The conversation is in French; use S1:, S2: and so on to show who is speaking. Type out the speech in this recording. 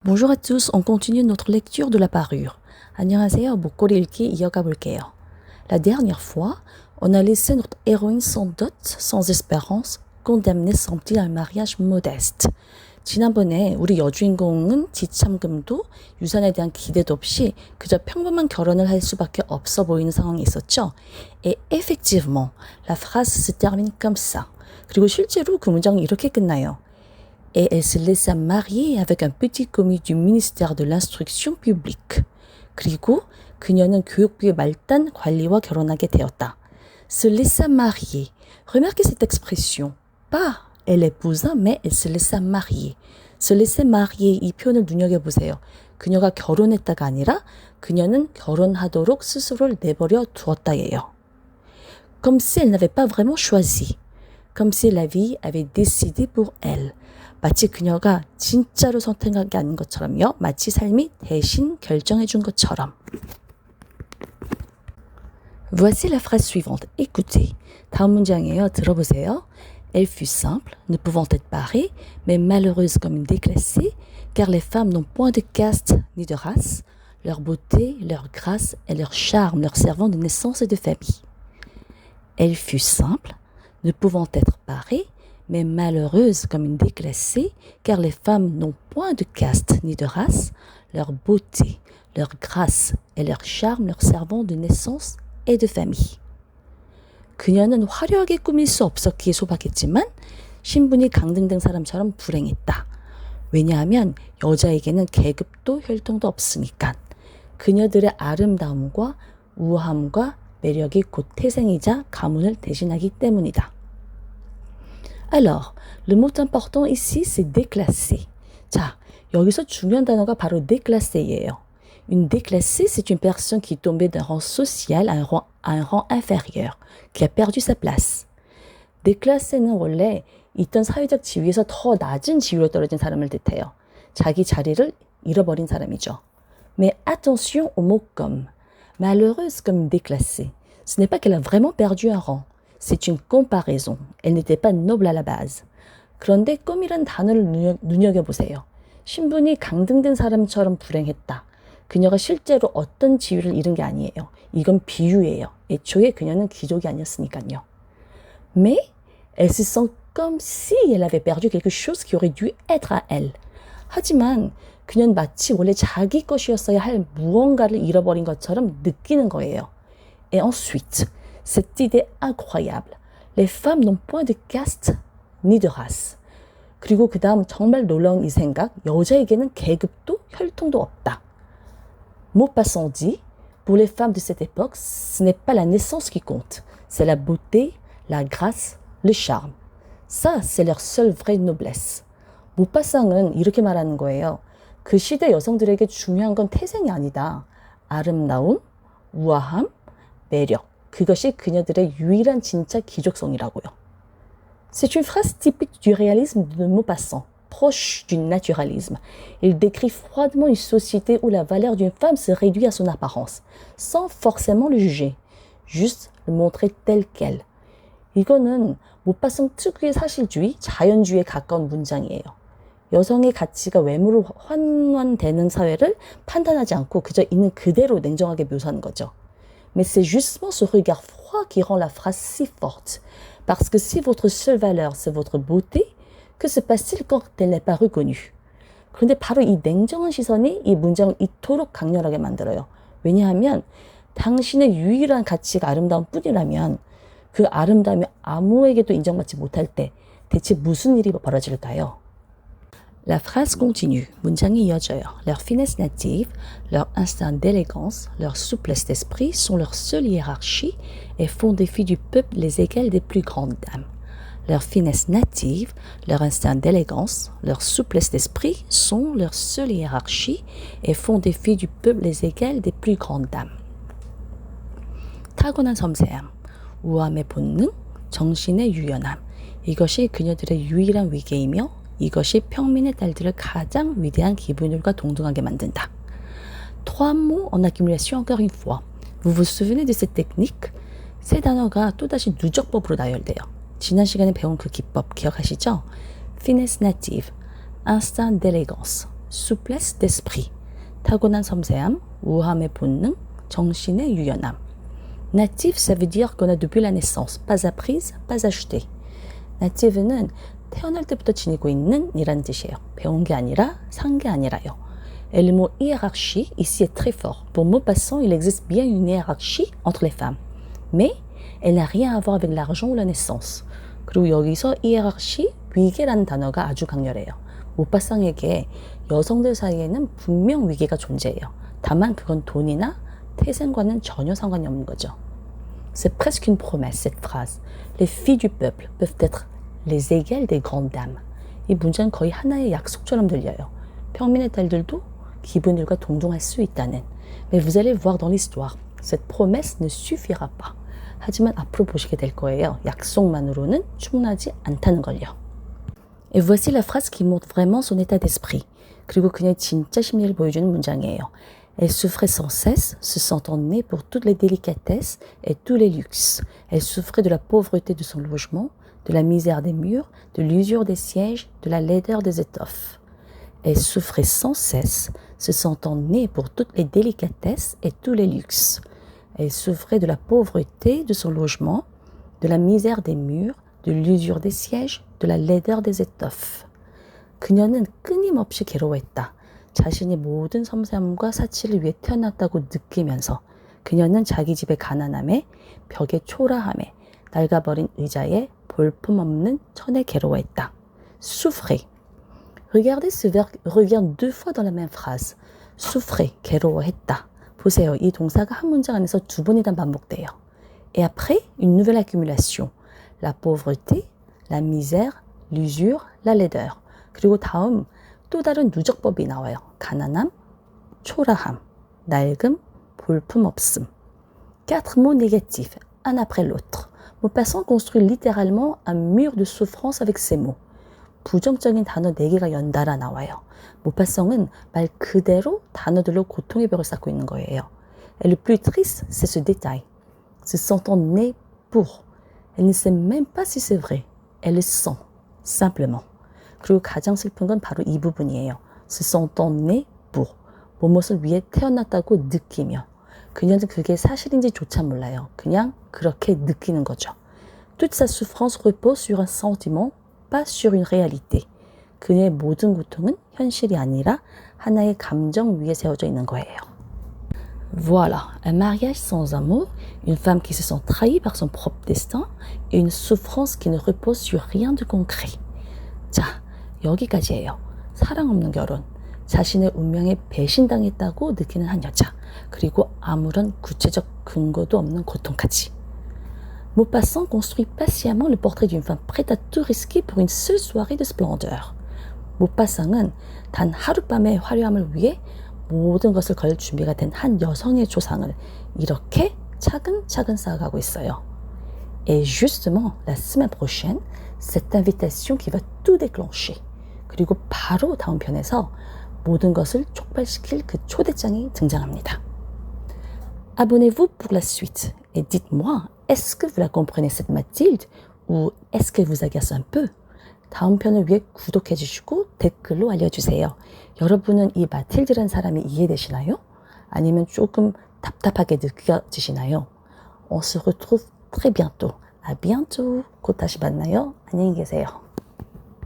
S1: Bonjour à tous, on continue notre lecture de la parure. 안녕하세요, 목걸이 읽기 이어가 볼게요. La dernière fois, on a laissé notre héroïne sans dot, sans espérance, condamnée sans dire un mariage modeste. 지난번에 우리 여주인공은 지참금도 유산에 대한 기대도 없이 그저 평범한 결혼을 할 수밖에 없어 보이는 상황이 있었죠. Et effectivement, la phrase se termine comme ça. 그리고 실제로 그 문장은 이렇게 끝나요. Et elle se laissa marier avec un petit commis du ministère de l'instruction publique. 그리고 그녀는 교육부의 말단 관리와 결혼하게 되었다. Se laissa marier. Remarquez cette expression. Pas elle épousa, mais elle se laissa marier. Se laisser marier 이 표현을 눈여겨보세요. 그녀가 결혼했다가 아니라 그녀는 결혼하도록 스스로를 내버려 두었다예요. Comme si elle n'avait pas vraiment choisi. Comme si la vie avait décidé pour elle. 마치 그녀가 진짜로 선택한 게 아닌 것처럼요. 마치 삶이 대신 결정해 준 것처럼. Voici la phrase suivante. Écoutez. 다음 문장이에요. 들어보세요. Elle fut simple, ne pouvant être parée, mais malheureuse comme une déclassée, car les femmes n'ont point de caste ni de race, leur beauté, leur grâce et leur charme leur servant de naissance et de famille. Elle fut simple, ne pouvant être parée, mais malheureuse comme une déclassée, car les femmes n'ont point de caste ni de race, leur beauté, leur grâce et leur charme leur servant de naissance et de famille. 그녀는 화려하게 꾸밀 수 없었기에 소박했지만 신분이 강등된 사람처럼 불행했다. 왜냐하면 여자에게는 계급도 혈통도 없으니까. 그녀들의 아름다움과 우아함과 매력이 곧 태생이자 가문을 대신하기 때문이다. Alors, le mot important ici, c'est déclassé. 자, 여기서 중요한 단어가 바로 déclassé예요. Une déclassée, c'est une personne qui est tombée d'un rang social à un rang inférieur, qui a perdu sa place. déclassé는 원래 있던 사회적 지위에서 더 낮은 지위로 떨어진 사람을 뜻해요. 자기 자리를 잃어버린 사람이죠. Mais attention au mot comme. Malheureuse comme une déclassée. Ce n'est pas qu'elle a vraiment perdu un rang. C'est une comparaison. Elle n'était pas noble à la base. 그런데 껌이란 단어를 눈여겨보세요. 신분이 강등된 사람처럼 불행했다. 그녀가 실제로 어떤 지위를 잃은 게 아니에요. 이건 비유예요. 애초에 그녀는 귀족이 아니었으니까요. Mais elle se sent comme si elle avait perdu quelque chose qui aurait dû être à elle. 하지만 그녀는 마치 원래 자기 것이었어야 할 무언가를 잃어버린 것처럼 느끼는 거예요. Et ensuite, cette idée incroyable. Les femmes n'ont point de caste ni de race. 그리고 그 다음 정말 놀라운 이 생각. 여자에게는 계급도 혈통도 없다. Maupassant dit, pour les femmes de cette époque, ce n'est pas la naissance qui compte, c'est la beauté, la grâce, le charme. Ça, c'est leur seule vraie noblesse. 모파상은 이렇게 말하는 거예요. 그 시대 여성들에게 중요한 건 태생이 아니다. 아름다움, 우아함, 매력. 그것이 그녀들의 유일한 진짜 귀족성이라고요. C'est une phrase typique du réalisme de Maupassant. Proche du naturalisme. Il décrit froidement une société où la valeur d'une femme se réduit à son apparence, sans forcément le juger, juste le montrer tel quel. 이거는 모파상 특유의 사실주의, 자연주의에 가까운 문장이에요. 여성의 가치가 외모로 환원되는 사회를 판단하지 않고 그저 있는 그대로 냉정하게 묘사하는 거죠. Mais c'est justement ce regard froid qui rend la phrase si forte. Parce que si votre seule valeur, c'est votre beauté, que se passe-t-il quand elle n'est pas reconnue? 그런데 바로 이 냉정한 시선이 이 문장을 이토록 강렬하게 만들어요. 왜냐하면 당신의 유일한 가치가 아름다운 뿐이라면 그 아름다움이 아무에게도 인정받지 못할 때 대체 무슨 일이 벌어질까요? La phrase continue. 문장이 이어져요. Leur finesse native, leur instinct d'élégance, leur souplesse d'esprit sont leur seule hiérarchie et font des filles du peuple les égales des plus grandes dames. Leur finesse native, leur instinct d'élégance, leur souplesse d'esprit sont leur seule hiérarchie et font des filles du peuple les égales des plus grandes dames. 타고난 섬세함, 우아함의 본능, 정신의 유연함. 이것이 그녀들의 유일한 위계이며 이것이 평민의 딸들을 가장 위대한 기분들과 동등하게 만든다. Trois mots en accumulation encore une fois. Vous vous souvenez de cette technique? 세 단어가 또다시 누적법으로 나열돼요. 지난 시간에 배운 그 기법 기억하시죠? Finesse native, instinct d'élégance, souplesse d'esprit. 타고난 섬세함, 우함의 본능, 정신의 유연함. Natif, ça veut dire qu'on a depuis la naissance, pas apprise, pas achetée. native는 태어날 때부터 지니고 있는 이란 뜻이에요. 배운 게 아니라 산 게 아니라요. Et le mot hiérarchie ici est très fort. Pour Maupassant, il existe bien une hiérarchie entre les femmes. Mais elle n'a rien à voir avec l'argent ou la naissance. 그리고 여기서 hiérarchie, 위계라는 단어가 아주 강렬해요. 모파상에게 여성들 사이에는 분명 위계가 존재해요. 다만 그건 돈이나 태생과는 전혀 상관이 없는 거죠. C'est presque une promesse, cette phrase. Les filles du peuple peuvent être les égales des grandes dames. 이 문장은 거의 하나의 약속처럼 들려요. 평민의 딸들도 기분들과 동등할 수 있다는. Mais vous allez voir dans l'histoire, cette promesse ne suffira pas. 하지만 앞으로 보시게 될 거예요. 약속만으로는 충분하지 않다는 걸요. Et voici la phrase qui montre vraiment son état d'esprit. 그리고 그녀의 진짜 심리를 보여주는 문장이에요. Elle souffrait sans cesse, se sentant née pour toutes les délicatesses et tous les luxes. Elle souffrait de la pauvreté de son logement, de la misère des murs, de l'usure des sièges, de la laideur des étoffes. Elle souffrait sans cesse, se sentant née pour toutes les délicatesses et tous les luxes. Elle souffrait de la pauvreté de son logement, de la misère des murs, de l'usure des sièges, de la laideur des étoffes. 그녀는 끊임없이 괴로워했다. 자신이 모든 섬세함과 사치를 위해 태어났다고 느끼면서 그녀는 자기 집의 가난함에, 벽의 초라함에, 낡아버린 의자에 볼품없는 천에 괴로워했다. souffrer. Regardez ce verbe revient deux fois dans la même phrase. souffrer, 괴로워했다. 보세요. 이 동사가 한 문장 안에서 두 번이나 반복돼요. Et après, une nouvelle accumulation. La pauvreté, la misère, l'usure, la laideur. 그리고 다음 또 다른 누적법이 나와요. 가난함, 초라함, 낡음, 볼품없음. Quatre mots négatifs, un après l'autre. Maupassant construit littéralement un mur de souffrance avec ces mots. 부정적인 단어 4개가 연달아 나와요. 모파성은 말 그대로 단어들로 고통의 벽을 쌓고 있는 거예요. Et le plus triste, c'est ce détail. Se sentant née pour. Elle ne sait même pas si c'est vrai. Elle le sent, simplement. 그리고 가장 슬픈 건 바로 이 부분이에요. Se sentant née pour. 무엇을 위해 태어났다고 느끼며. 그녀는 그게 사실인지조차 몰라요. 그냥 그렇게 느끼는 거죠. Toute sa souffrance repose sur un sentiment, pas sur une réalité. 그녀의 모든 고통은 현실이 아니라 하나의 감정 위에 세워져 있는 거예요. Voilà, un mariage sans amour, une femme qui se sent trahie par son propre destin et une souffrance qui ne repose sur rien de concret. 자, 여기까지예요. 사랑 없는 결혼, 자신의 운명에 배신당했다고 느끼는 한 여자, 그리고 아무런 구체적 근거도 없는 고통까지. Maupassant construit patiemment le portrait d'une femme prête à tout risquer pour une seule soirée de splendeur. 모파상은 단 하룻밤의 화려함을 위해 모든 것을 걸 준비가 된 한 여성의 조상을 이렇게 차근차근 쌓아가고 있어요. Et justement, la semaine prochaine, cette invitation qui va tout déclencher. 그리고 바로 다음 편에서 모든 것을 촉발시킬 그 초대장이 등장합니다. Abonnez-vous pour la suite et dites-moi, est-ce que vous la comprenez cette Mathilde ou est-ce qu'elle vous agace un peu? 다음 편을 위해 구독해 주시고 댓글로 알려주세요. 여러분은 이 마틸드라는 사람이 이해되시나요? 아니면 조금 답답하게 느껴지시나요? On se retrouve très bientôt. À bientôt. 곧 다시 만나요. 안녕히 계세요.